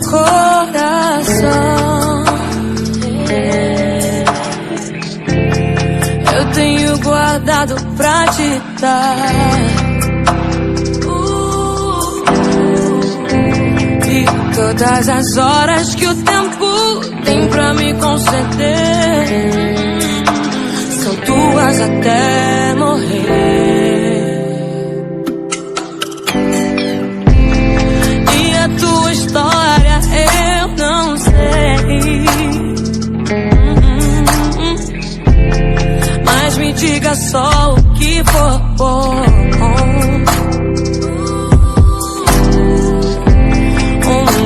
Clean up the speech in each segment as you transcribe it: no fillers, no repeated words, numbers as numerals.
coração. Eu tenho guardado pra te dar. E todas as horas que o tempo tem pra me conceder são tuas até morrer. E a tua história eu não sei, mas me diga só o que for bom.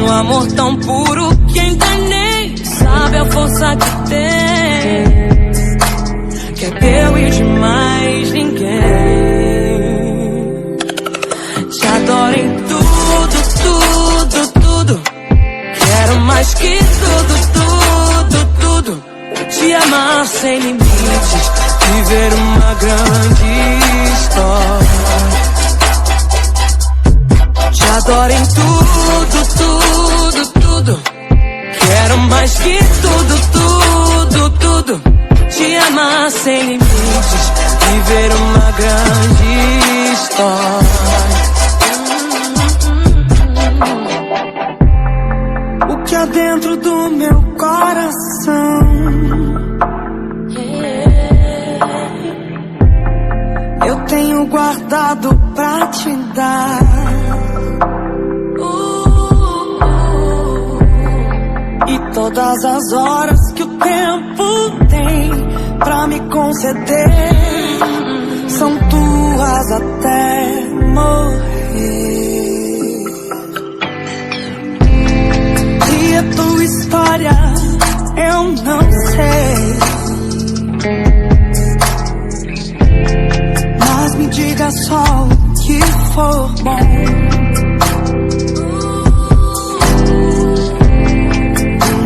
Um amor tão puro que ainda nem sabe a força que tem, que é teu e de mais ninguém. Te adoro em tudo, tudo, tudo. Quero mais que tudo, tudo, tudo. Te amar sem limites, viver uma grande história. Te adoro em tudo, tudo, tudo. Quero mais que tudo, tudo, tudo. Te amar sem limites, viver uma grande história. O que há dentro do meu coração eu tenho guardado pra te dar. E todas as horas que o tempo tem pra me conceder são tuas até morrer. E a tua história eu não sei, mas me diga só o que for bom.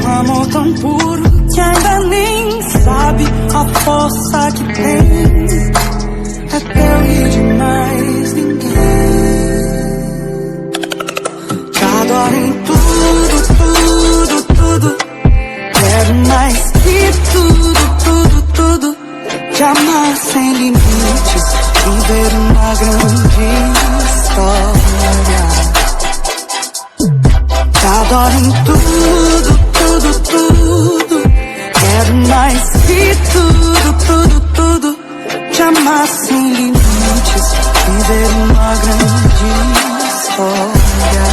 Amor tão puro que ainda nem sabe a força que tem, é teu e de mais ninguém. Te adoro em tudo, tudo, tudo. Quero mais que tudo, tudo, tudo. Te amar sem limites, viver uma grande história. Te adoro em tudo, tudo, tudo. Quero mais que tudo, tudo, tudo. Te amar sem limites, viver uma grande história.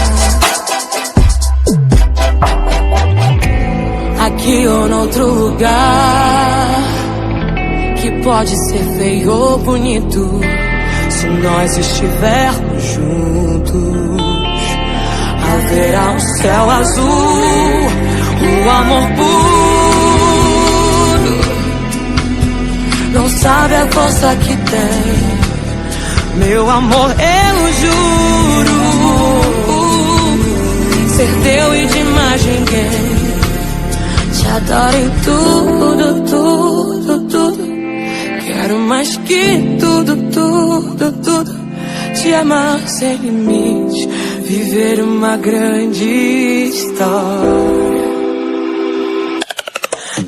Aqui ou noutro lugar, que pode ser feio ou bonito, se nós estivermos juntos, haverá um céu azul, um amor puro. Não sabe a força que tem, meu amor, eu juro, ser teu e de mais ninguém. Te adoro em tudo, tudo, tudo. Quero mais que tudo, tudo, tudo. Te amar sem limite, viver uma grande história.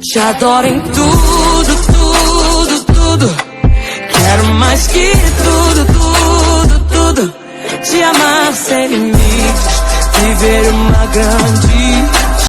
Te adoro em tudo, tudo, tudo. Quero mais que tudo, tudo, tudo. Te amar sem limites, viver uma grande